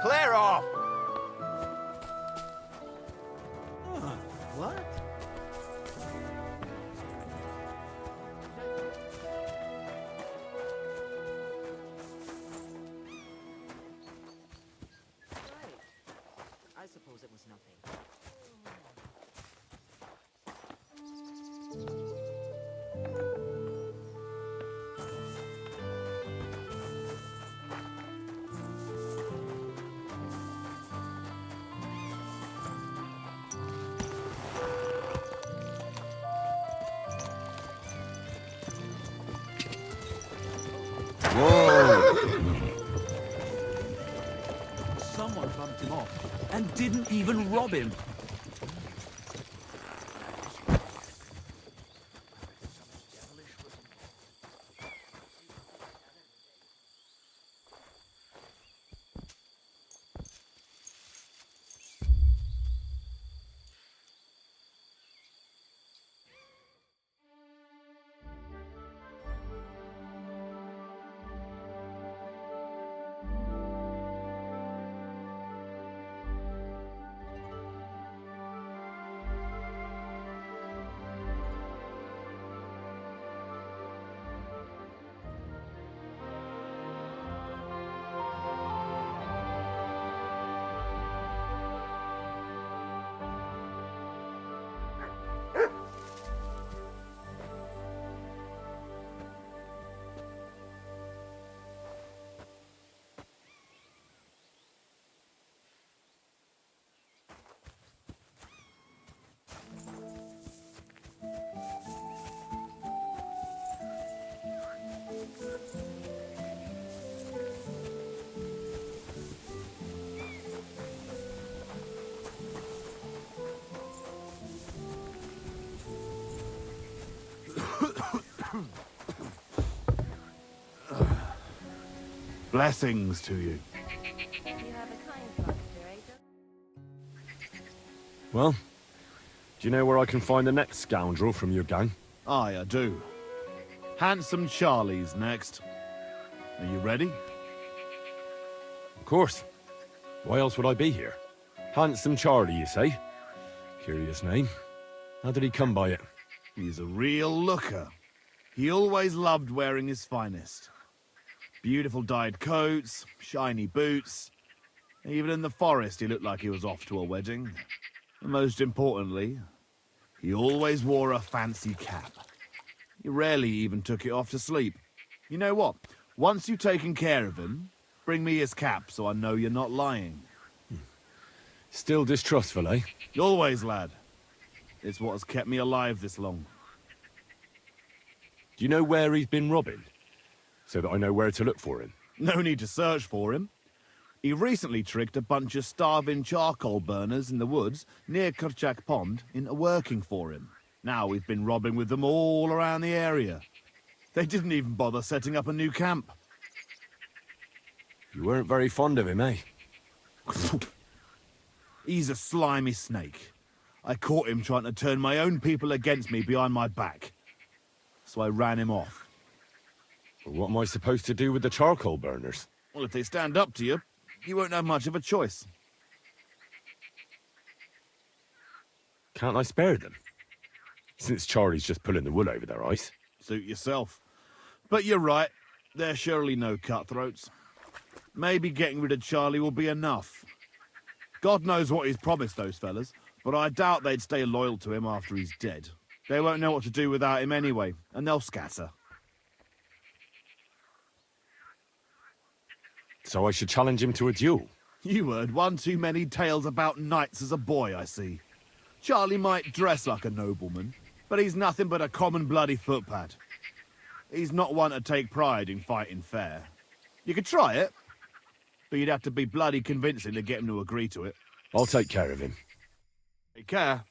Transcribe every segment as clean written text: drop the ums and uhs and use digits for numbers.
Clear off! What? Right. I suppose it was nothing. Someone bumped him off and didn't even rob him. Blessings to you. You have a kind heart, curator. Well, do you know where I can find the next scoundrel from your gang? Aye, I do. Handsome Charlie's next. Are you ready? Of course. Why else would I be here? Handsome Charlie, you say? Curious name. How did he come by it? He's a real looker. He always loved wearing his finest. Beautiful dyed coats, shiny boots. Even in the forest, he looked like he was off to a wedding. And most importantly, he always wore a fancy cap. He rarely even took it off to sleep. You know what? Once you've taken care of him, bring me his cap so I know you're not lying. Still distrustful, eh? Always, lad. It's what has kept me alive this long. Do you know where he's been robbing? So that I know where to look for him. No need to search for him. He recently tricked a bunch of starving charcoal burners in the woods near Kurchak Pond into working for him. Now we've been robbing with them all around the area. They didn't even bother setting up a new camp. You weren't very fond of him, eh? He's a slimy snake. I caught him trying to turn my own people against me behind my back. So I ran him off. But what am I supposed to do with the charcoal burners? Well, if they stand up to you, you won't have much of a choice. Can't I spare them? Since Charlie's just pulling the wool over their eyes. Suit yourself. But you're right, they're surely no cutthroats. Maybe getting rid of Charlie will be enough. God knows what he's promised those fellas, but I doubt they'd stay loyal to him after he's dead. They won't know what to do without him anyway, and they'll scatter. So I should challenge him to a duel. You heard one too many tales about knights as a boy, I see. Charlie might dress like a nobleman, but he's nothing but a common bloody footpad. He's not one to take pride in fighting fair. You could try it, but you'd have to be bloody convincing to get him to agree to it. I'll take care of him. Take care.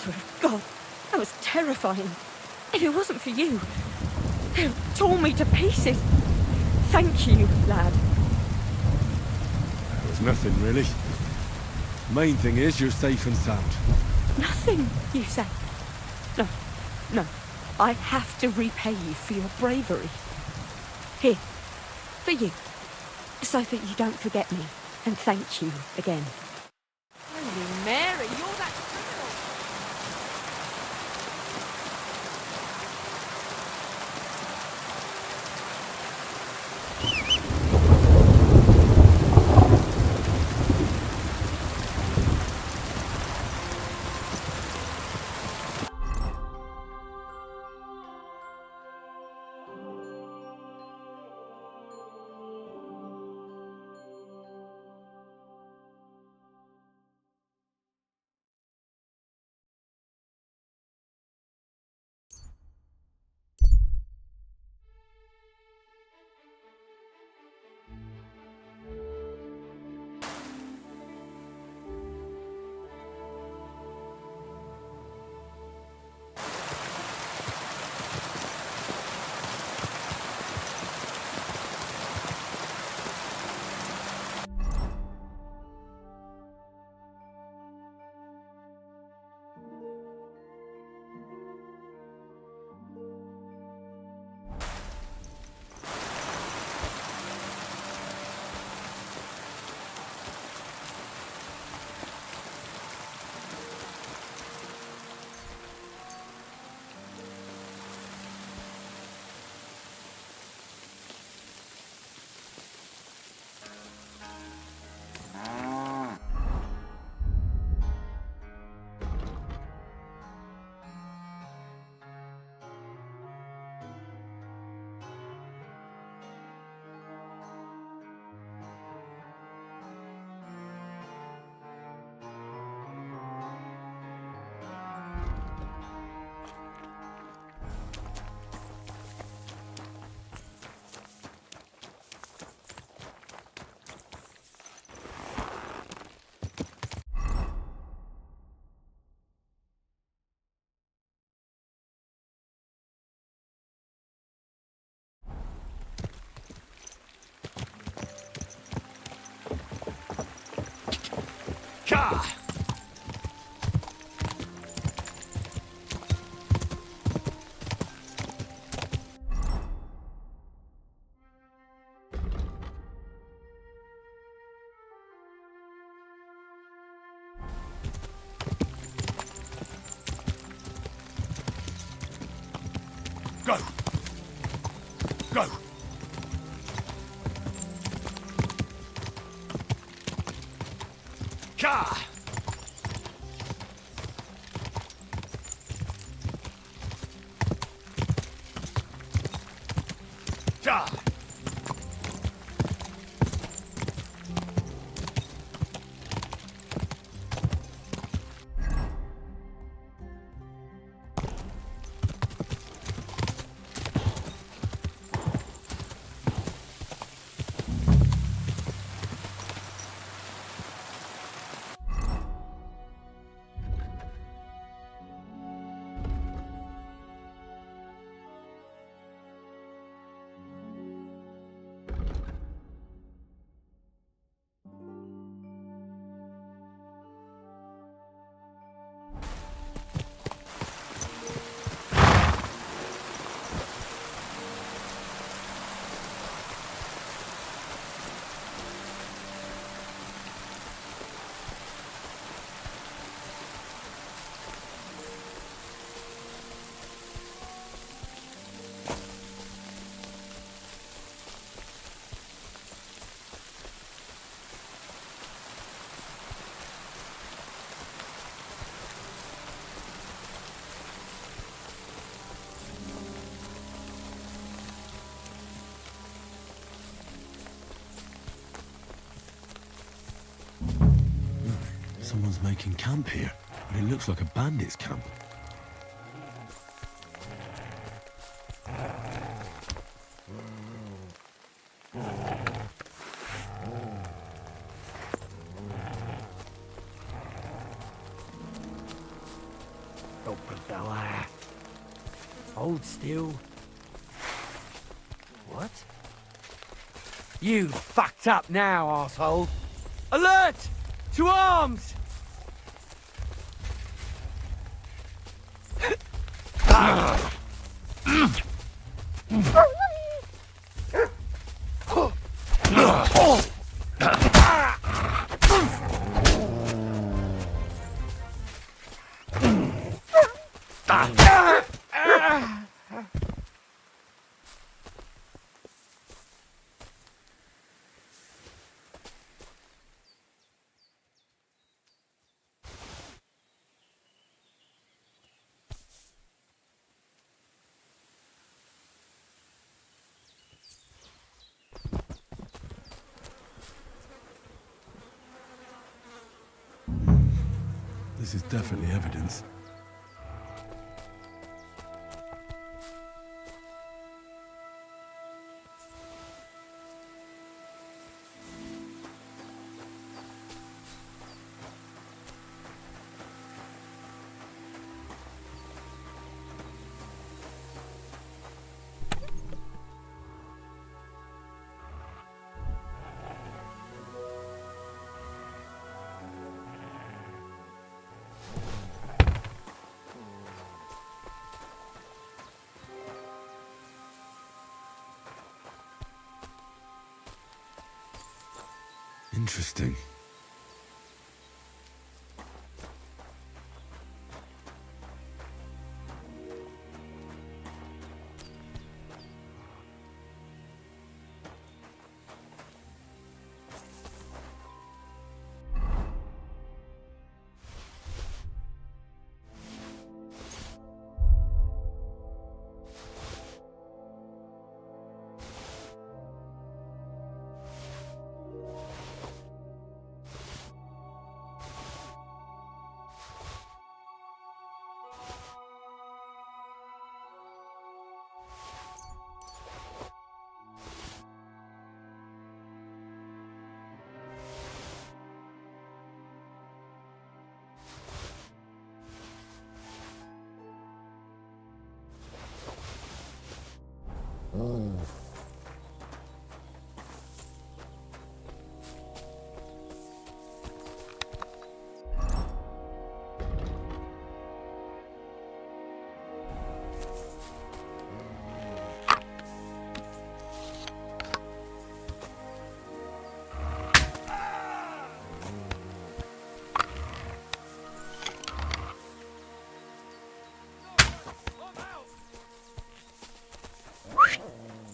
Mother of God, that was terrifying. If it wasn't for you, they'd have torn me to pieces. Thank you, lad. It was nothing, really. Main thing is you're safe and sound. Nothing, you say? No, no. I have to repay you for your bravery. Here, for you. So that you don't forget me. And thank you again. Holy Mary, you're that criminal! Ka! Go! Go! Ka! Ka! Someone's making camp here, and it looks like a bandit's camp. Hold still. What? You fucked up now, asshole. Alert! To arms! This is definitely evidence. Interesting.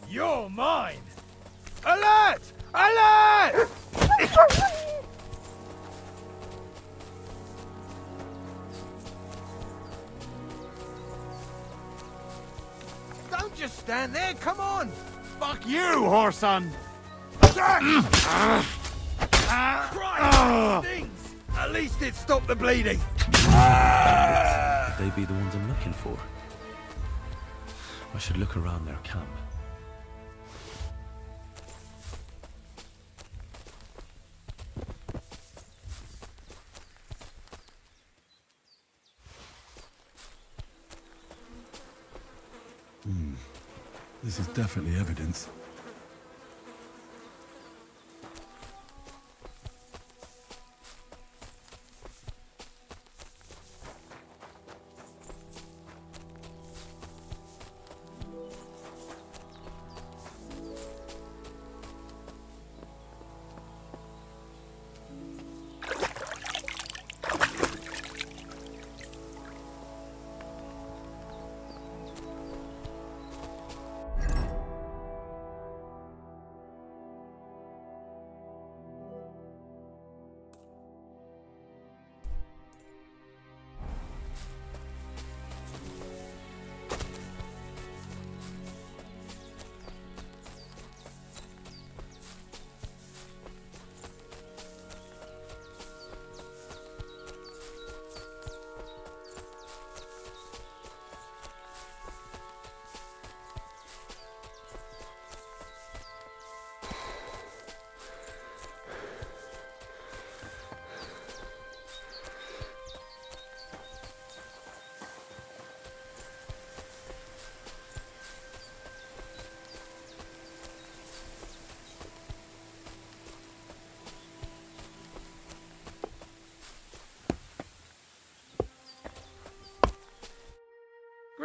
You're mine! Alert! Alert! Don't just stand there, come on! Fuck you, whoreson! Christ! Stings! At least it stopped the bleeding. Could they be the ones I'm looking for? I should look around their camp. This is definitely evidence.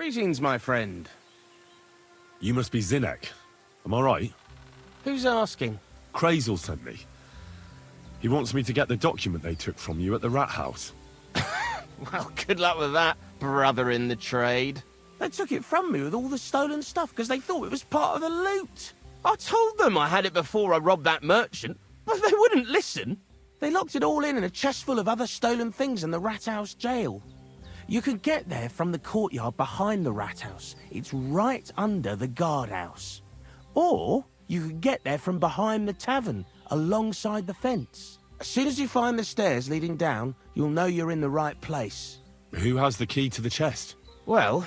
Greetings, my friend. You must be Zinnek. Am I right? Who's asking? Crazel sent me. He wants me to get the document they took from you at the rat house. Well, good luck with that, brother in the trade. They took it from me with all the stolen stuff because they thought it was part of the loot. I told them I had it before I robbed that merchant, but they wouldn't listen. They locked it all in a chest full of other stolen things in the rat house jail. You could get there from the courtyard behind the rat house. It's right under the guardhouse. Or you could get there from behind the tavern, alongside the fence. As soon as you find the stairs leading down, you'll know you're in the right place. Who has the key to the chest? Well,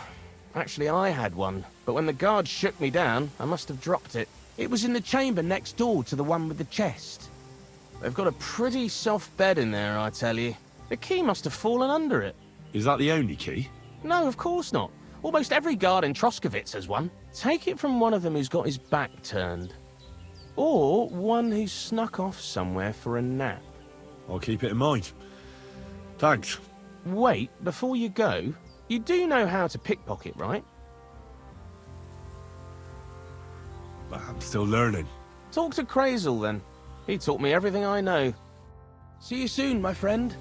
actually I had one, but when the guard shook me down, I must have dropped it. It was in the chamber next door to the one with the chest. They've got a pretty soft bed in there, I tell you. The key must have fallen under it. Is that the only key? No, of course not. Almost every guard in Troskovitz has one. Take it from one of them who's got his back turned. Or one who snuck off somewhere for a nap. I'll keep it in mind. Thanks. Wait, before you go, you do know how to pickpocket, right? I'm still learning. Talk to Crazel then. He taught me everything I know. See you soon, my friend.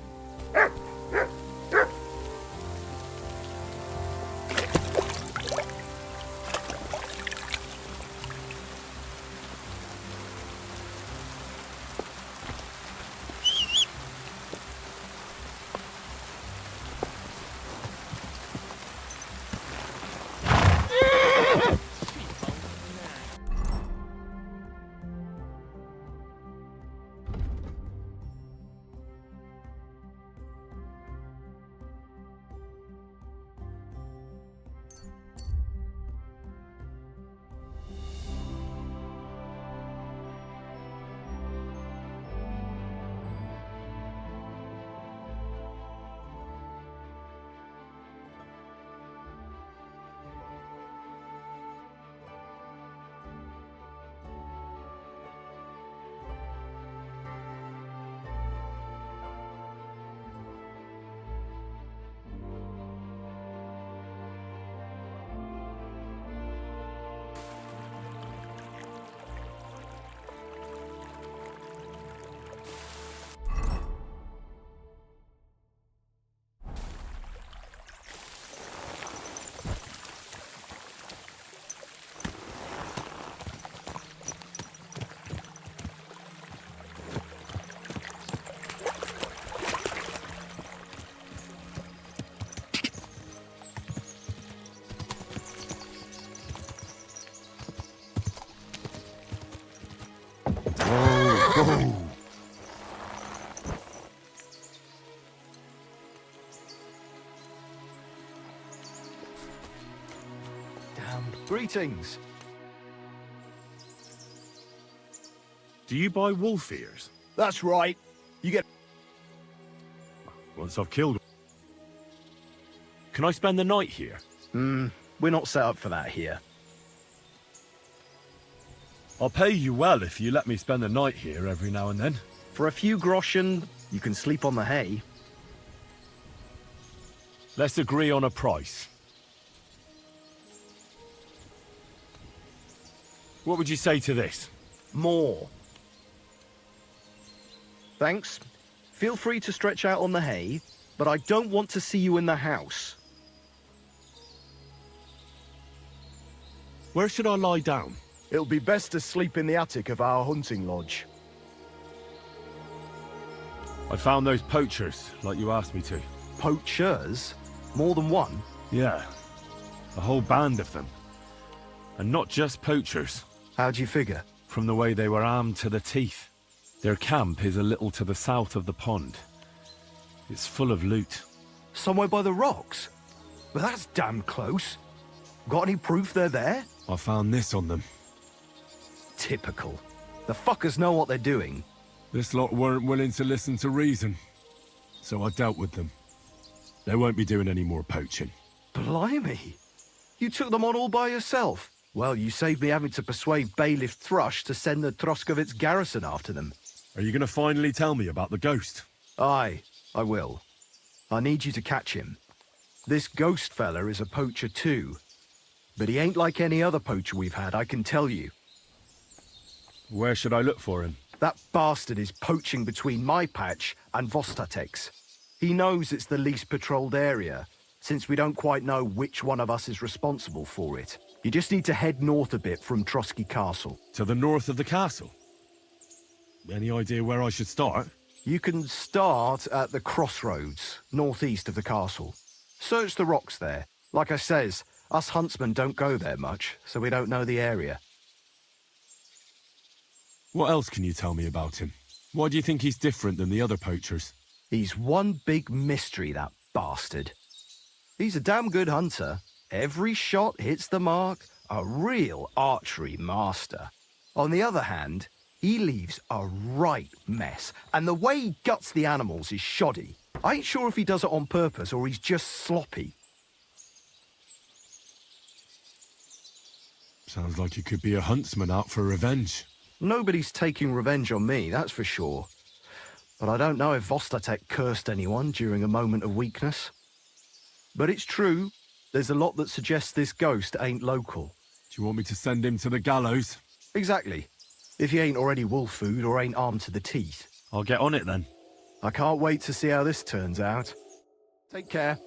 Greetings. Do you buy wolf ears? That's right. You get... Once I've killed... Can I spend the night here? We're not set up for that here. I'll pay you well if you let me spend the night here every now and then. For a few groschen, you can sleep on the hay. Let's agree on a price. What would you say to this? More. Thanks. Feel free to stretch out on the hay, but I don't want to see you in the house. Where should I lie down? It'll be best to sleep in the attic of our hunting lodge. I found those poachers, like you asked me to. Poachers? More than one? Yeah. A whole band of them. And not just poachers. How'd you figure? From the way they were armed to the teeth. Their camp is a little to the south of the pond. It's full of loot. Somewhere by the rocks? But that's damn close. Got any proof they're there? I found this on them. Typical. The fuckers know what they're doing. This lot weren't willing to listen to reason. So I dealt with them. They won't be doing any more poaching. Blimey. You took them on all by yourself? Well, you saved me having to persuade Bailiff Thrush to send the Troskovitz garrison after them. Are you going to finally tell me about the ghost? Aye, I will. I need you to catch him. This ghost fella is a poacher too. But he ain't like any other poacher we've had, I can tell you. Where should I look for him? That bastard is poaching between my patch and Vostatek's. He knows it's the least patrolled area, since we don't quite know which one of us is responsible for it. You just need to head north a bit from Trotsky Castle. To the north of the castle? Any idea where I should start? You can start at the crossroads, northeast of the castle. Search the rocks there. Like I says, us huntsmen don't go there much, so we don't know the area. What else can you tell me about him? Why do you think he's different than the other poachers? He's one big mystery, that bastard. He's a damn good hunter. Every shot hits the mark, a real archery master. On the other hand, he leaves a right mess, and the way he guts the animals is shoddy. I ain't sure if he does it on purpose or he's just sloppy. Sounds like he could be a huntsman out for revenge. Nobody's taking revenge on me, that's for sure. But I don't know if Vostatek cursed anyone during a moment of weakness. But it's true, there's a lot that suggests this ghost ain't local. Do you want me to send him to the gallows? Exactly. If he ain't already wolf food or ain't armed to the teeth. I'll get on it then. I can't wait to see how this turns out. Take care.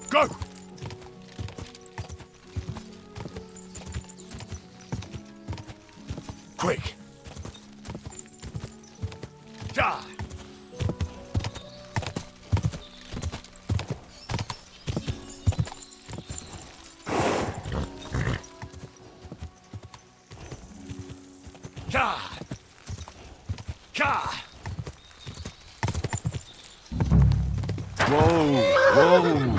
Go! Quick! Die! God! God! Whoa! Whoa!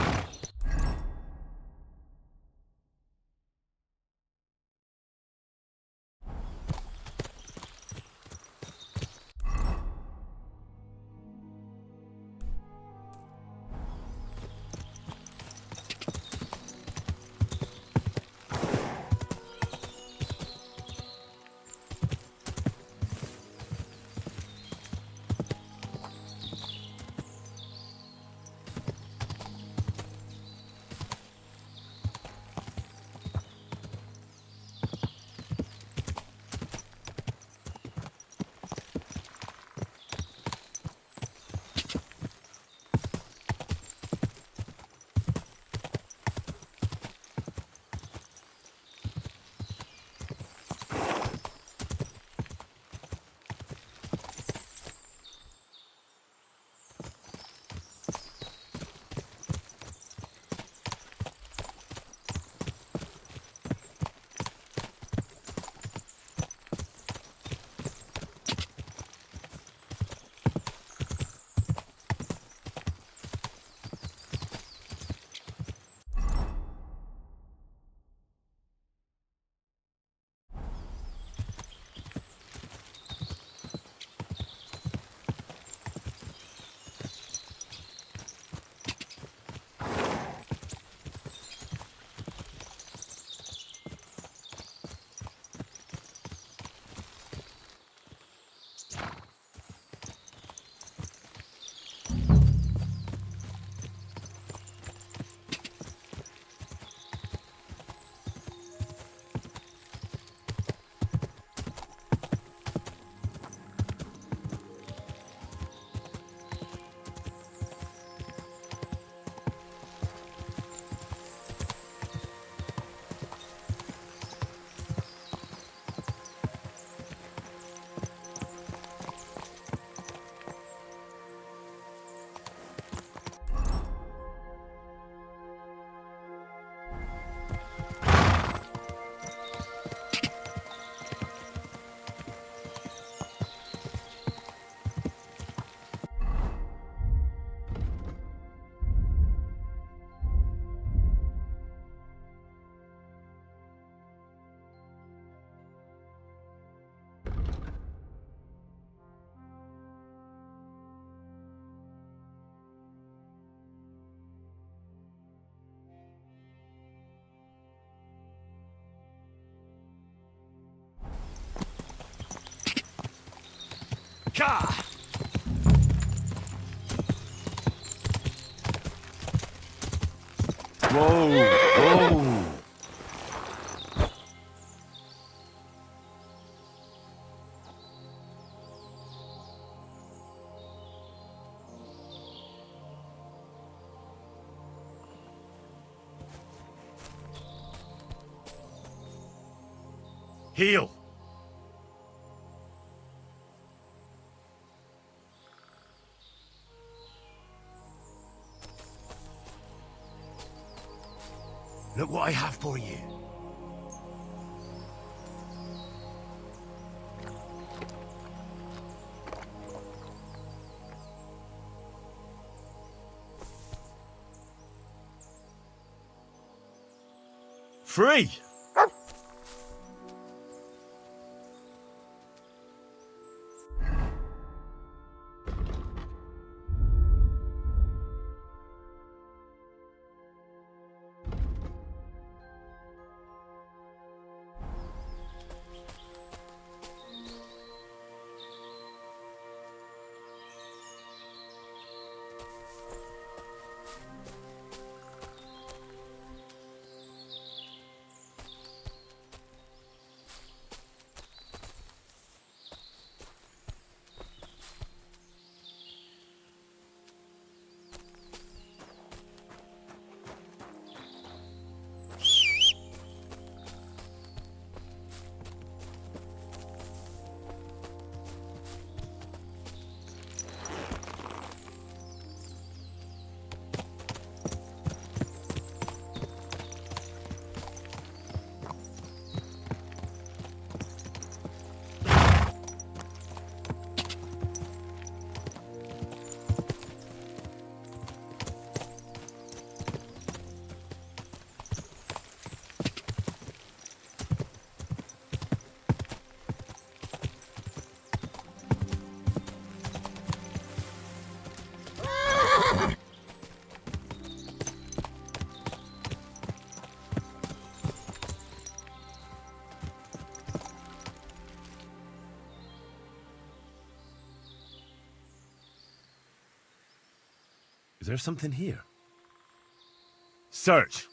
Gah! Whoa! Whoa! Heal! Look what I have for you. Free! Is there something here? Search!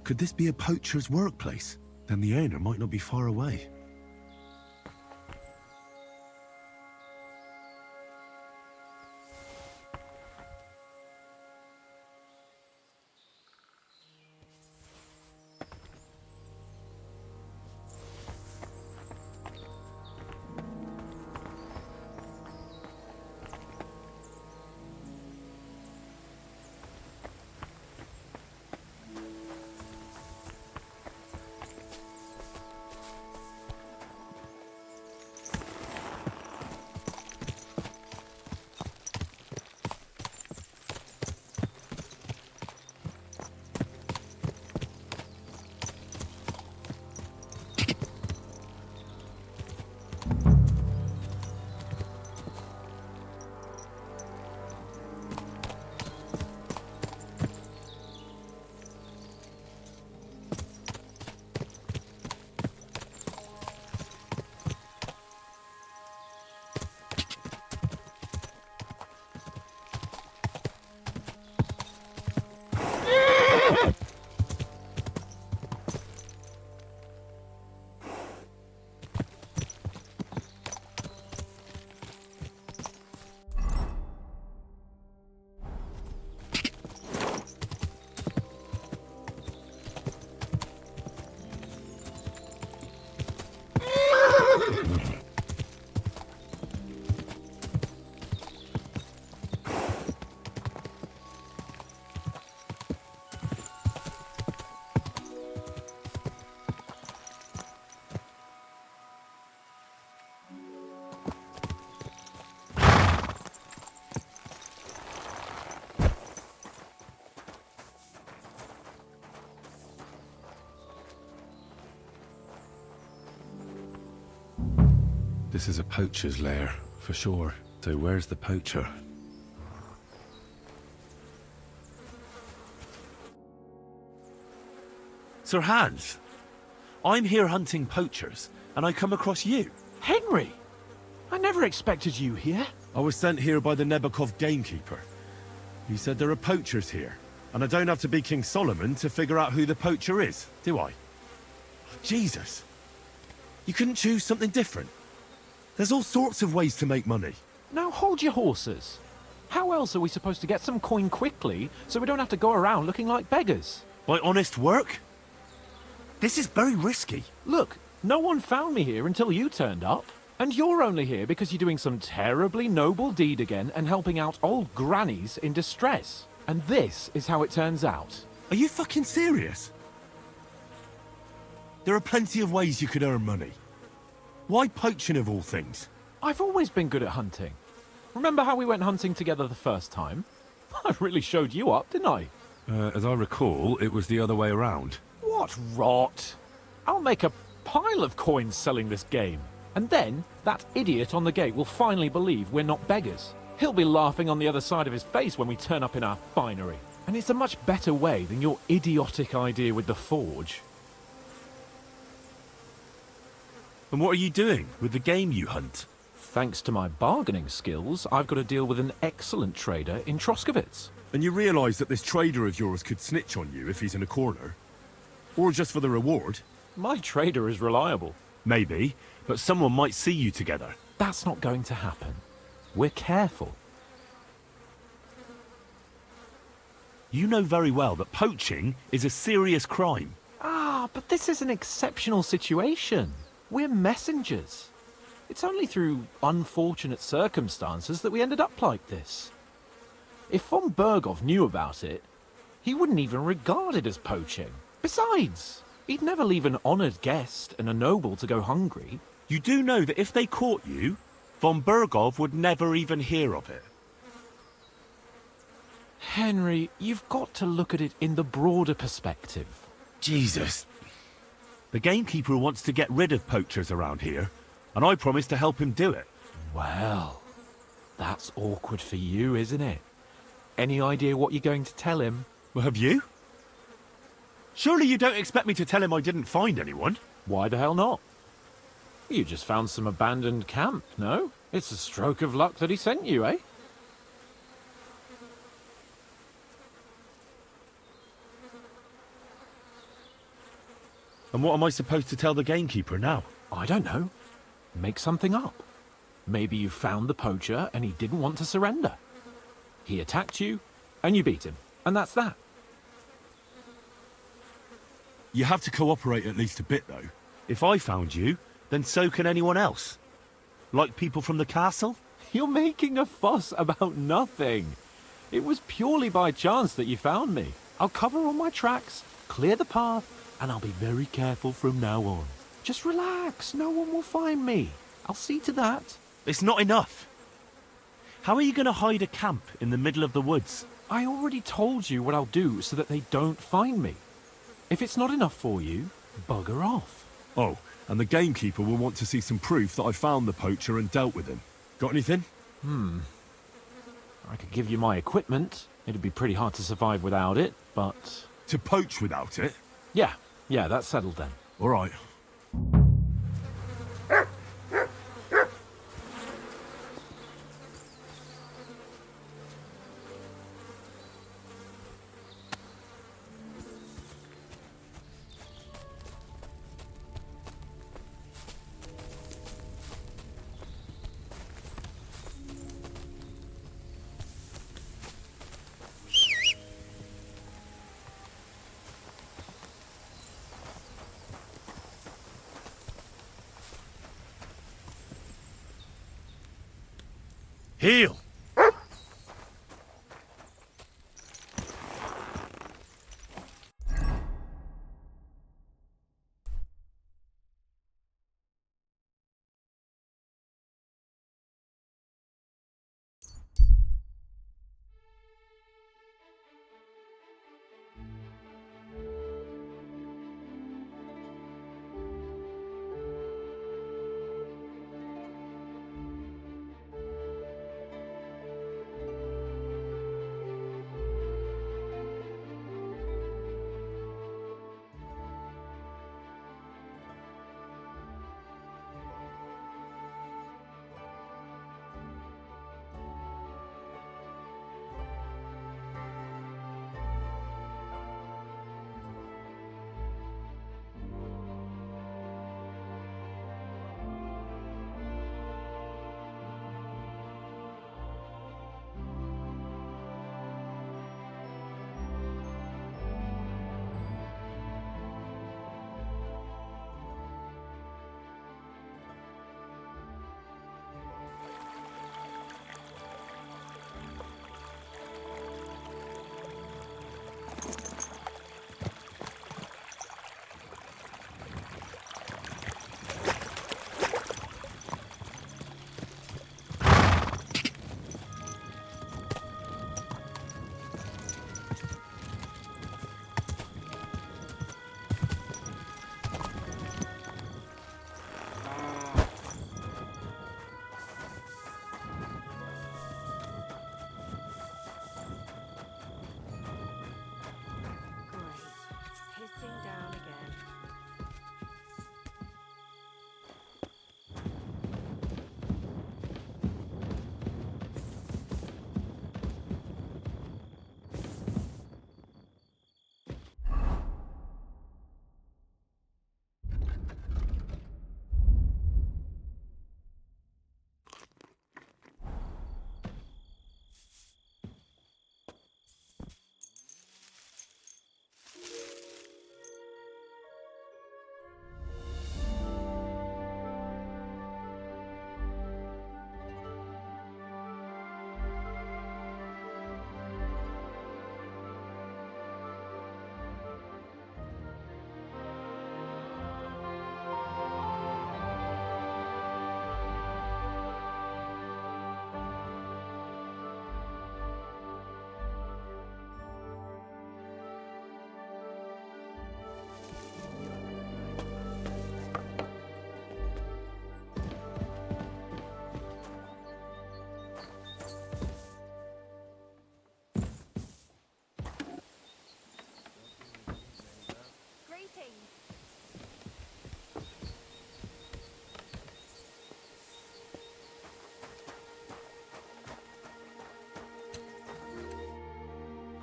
Could this be a poacher's workplace? Then the owner might not be far away. This is a poacher's lair, for sure. So where's the poacher? Sir Hans, I'm here hunting poachers, and I come across you. Henry! I never expected you here. I was sent here by the Nebakov gamekeeper. He said there are poachers here, and I don't have to be King Solomon to figure out who the poacher is, do I? Jesus! You couldn't choose something different? There's all sorts of ways to make money. Now hold your horses. How else are we supposed to get some coin quickly so we don't have to go around looking like beggars? By honest work? This is very risky. Look, no one found me here until you turned up. And you're only here because you're doing some terribly noble deed again and helping out old grannies in distress. And this is how it turns out. Are you fucking serious? There are plenty of ways you could earn money. Why poaching of all things? I've always been good at hunting. Remember how we went hunting together the first time? I really showed you up, didn't I? As I recall, it was the other way around. What rot! I'll make a pile of coins selling this game. And then, that idiot on the gate will finally believe we're not beggars. He'll be laughing on the other side of his face when we turn up in our finery. And it's a much better way than your idiotic idea with the forge. And what are you doing with the game you hunt? Thanks to my bargaining skills, I've got to deal with an excellent trader in Troskowitz. And you realise that this trader of yours could snitch on you if he's in a corner? Or just for the reward? My trader is reliable. Maybe, but someone might see you together. That's not going to happen. We're careful. You know very well that poaching is a serious crime. Ah, but this is an exceptional situation. We're messengers. It's only through unfortunate circumstances that we ended up like this. If von Berghoff knew about it, he wouldn't even regard it as poaching. Besides, he'd never leave an honoured guest and a noble to go hungry. You do know that if they caught you, von Berghoff would never even hear of it. Henry, you've got to look at it in the broader perspective. Jesus. The gamekeeper wants to get rid of poachers around here, and I promised to help him do it. Well, that's awkward for you, isn't it? Any idea what you're going to tell him? Well, have you? Surely you don't expect me to tell him I didn't find anyone? Why the hell not? You just found some abandoned camp, no? It's a stroke of luck that he sent you, eh? And what am I supposed to tell the gamekeeper now? I don't know. Make something up. Maybe you found the poacher and he didn't want to surrender. He attacked you and you beat him. And that's that. You have to cooperate at least a bit, though. If I found you, then so can anyone else. Like people from the castle? You're making a fuss about nothing. It was purely by chance that you found me. I'll cover all my tracks, clear the path, and I'll be very careful from now on. Just relax, no one will find me. I'll see to that. It's not enough. How are you going to hide a camp in the middle of the woods? I already told you what I'll do so that they don't find me. If it's not enough for you, bugger off. Oh, and the gamekeeper will want to see some proof that I found the poacher and dealt with him. Got anything? I could give you my equipment. It'd be pretty hard to survive without it, but... To poach without it? Yeah, that's settled then. All right. Heel!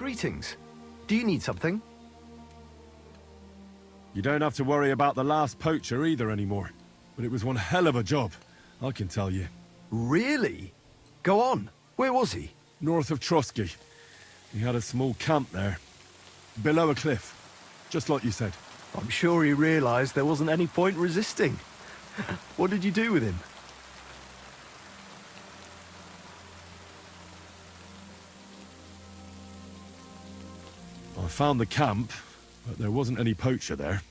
Greetings. Do you need something? You don't have to worry about the last poacher either anymore. But it was one hell of a job, I can tell you. Really? Go on. Where was he? North of Trotsky. He had a small camp there. Below a cliff. Just like you said. I'm sure he realized there wasn't any point resisting. What did you do with him? I found the camp, but there wasn't any poacher there.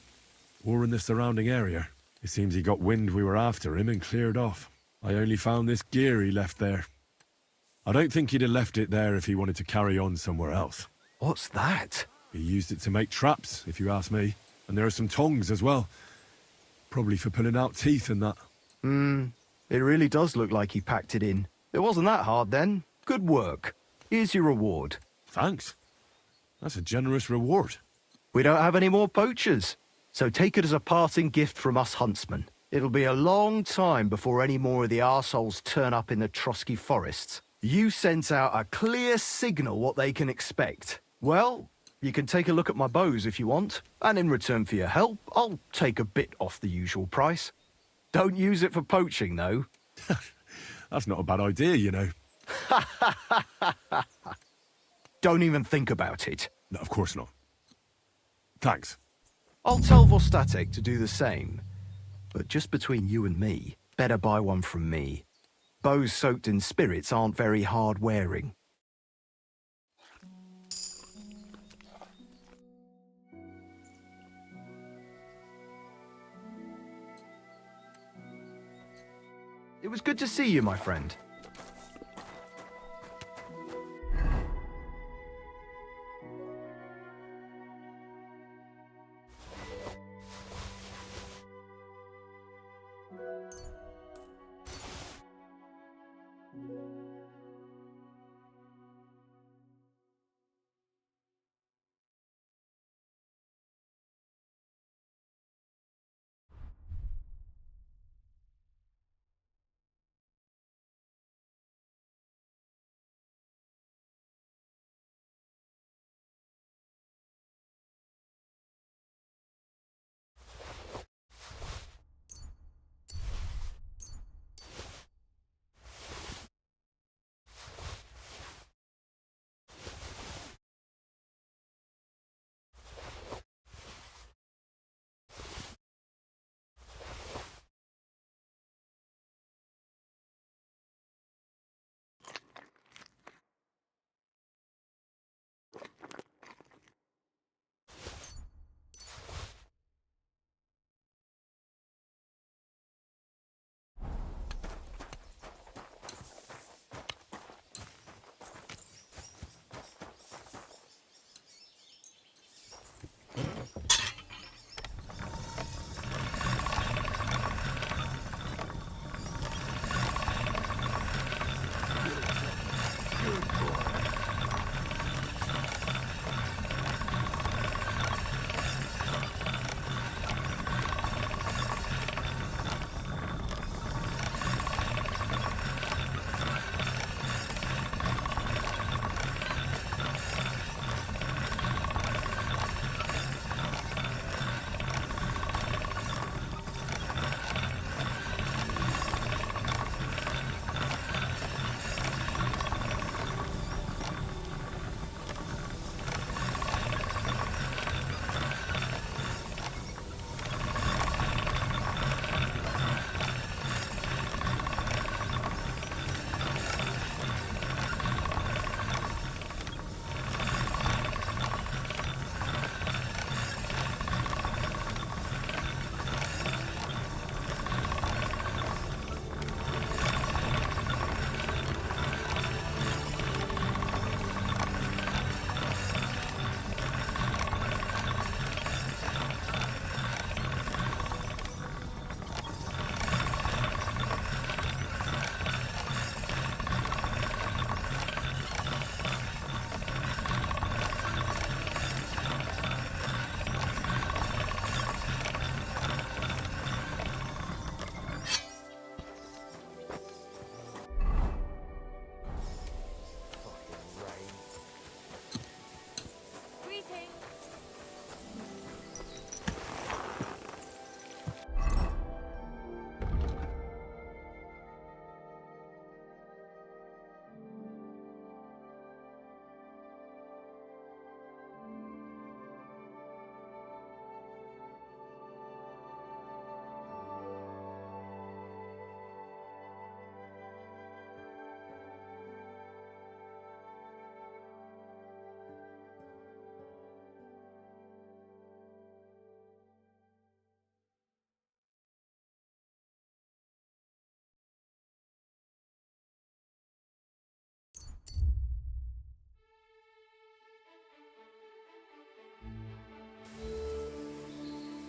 Or in the surrounding area. It seems he got wind we were after him and cleared off. I only found this gear he left there. I don't think he'd have left it there if he wanted to carry on somewhere else. What's that? He used it to make traps, if you ask me. And there are some tongs as well. Probably for pulling out teeth and that. It really does look like he packed it in. It wasn't that hard then. Good work. Here's your reward. Thanks. That's a generous reward. We don't have any more poachers, so take it as a parting gift from us huntsmen. It'll be a long time before any more of the arseholes turn up in the Trotsky forests. You sent out a clear signal what they can expect. Well, you can take a look at my bows if you want, and in return for your help, I'll take a bit off the usual price. Don't use it for poaching, though. That's not a bad idea, you know. Don't even think about it. No, of course not. Thanks. I'll tell Vostatek to do the same. But just between you and me, better buy one from me. Bows soaked in spirits aren't very hard wearing. It was good to see you, my friend.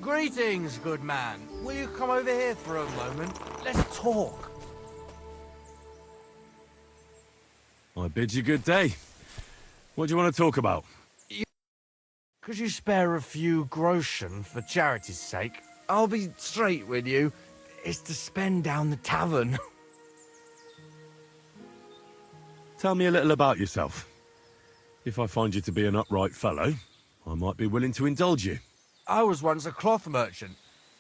Greetings, good man. Will you come over here for a moment? Let's talk. I bid you good day. What do you want to talk about? Could you spare a few groschen for charity's sake? I'll be straight with you. It's to spend down the tavern. Tell me a little about yourself. If I find you to be an upright fellow, I might be willing to indulge you. I was once a cloth merchant.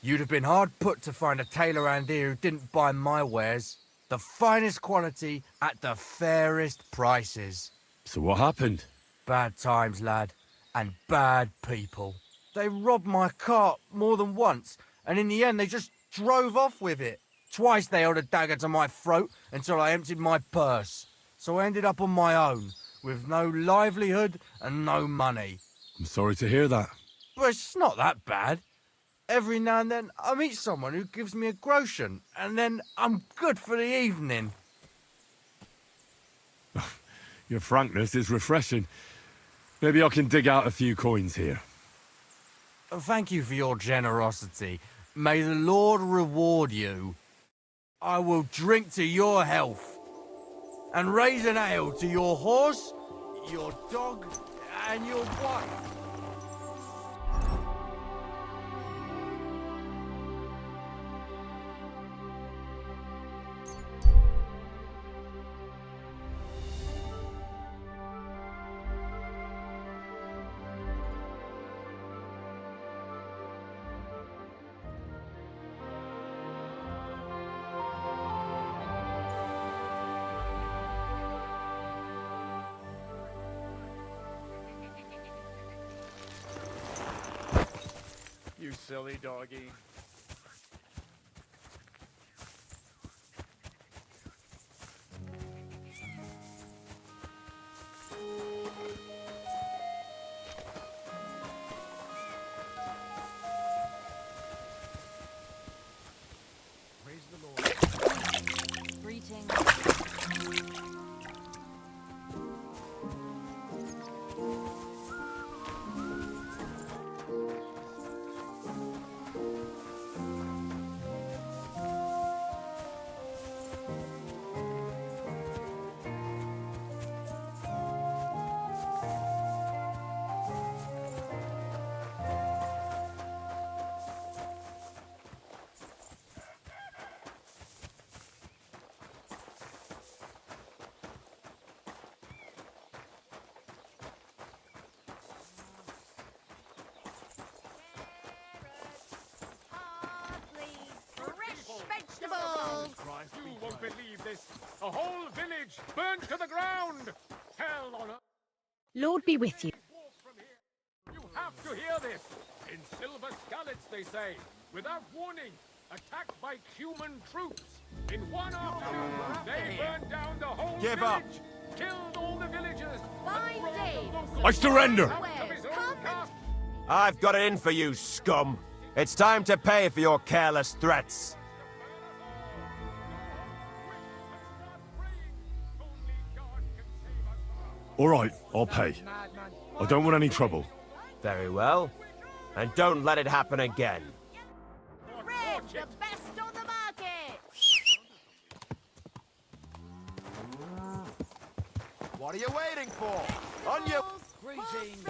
You'd have been hard put to find a tailor around here who didn't buy my wares. The finest quality at the fairest prices. So what happened? Bad times, lad. And bad people. They robbed my cart more than once, and in the end they just drove off with it. Twice they held a dagger to my throat until I emptied my purse. So I ended up on my own, with no livelihood and no money. I'm sorry to hear that. But it's not that bad. Every now and then I meet someone who gives me a groschen, and then I'm good for the evening. Your frankness is refreshing. Maybe I can dig out a few coins here. Thank you for your generosity. May the Lord reward you. I will drink to your health, and raise an ale to your horse, your dog, and your wife. You silly doggy. Praise the Lord. Greetings. You won't believe this. A whole village burnt to the ground. Hell on earth. Lord be with you. You have to hear this. In silver scallots, they say, without warning, attacked by human troops. In one afternoon, they burned down the whole Give village. up. Killed all the villagers. Fine day. I surrender! I've got it in for you, scum. It's time to pay for your careless threats. All right, I'll pay. I don't want any trouble. Very well. And don't let it happen again. Red, the best on the market. What are you waiting for? On you! Greetings.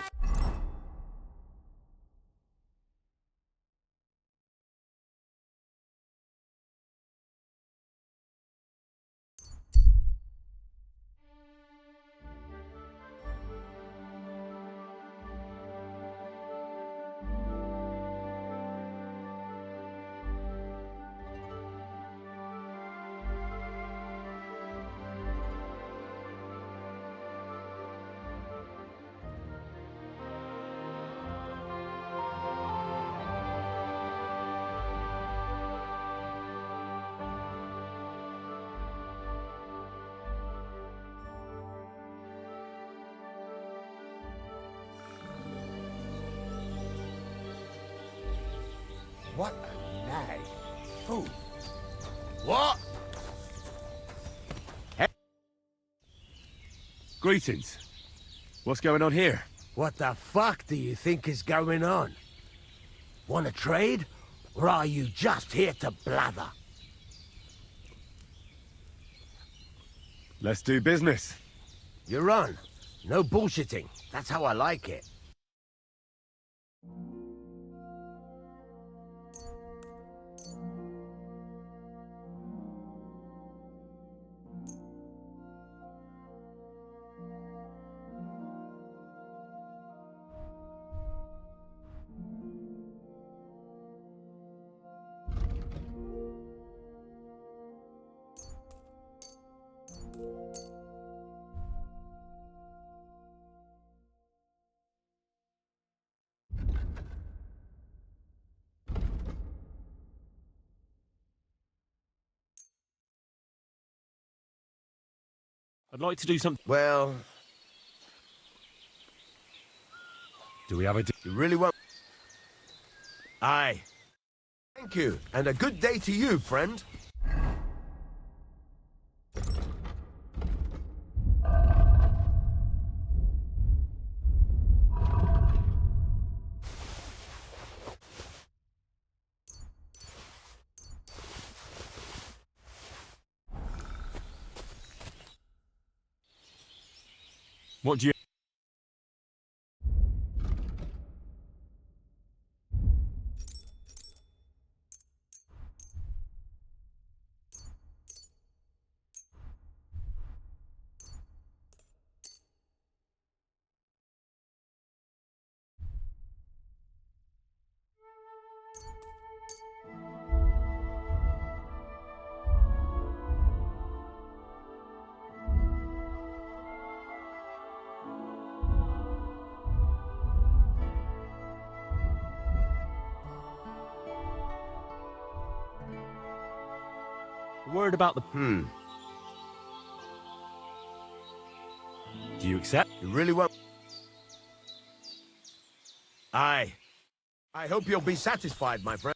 What a nag. Fool. What? Greetings. What's going on here? What the fuck do you think is going on? Want to trade? Or are you just here to blather? Let's do business. You're on. No bullshitting. That's how I like it. I'd like to do something. Well, Do we have a... you really won't. Aye. Thank you, and a good day to you, friend. What do you... Worried about the... Do you accept? You really won't. Aye. I hope you'll be satisfied, my friend.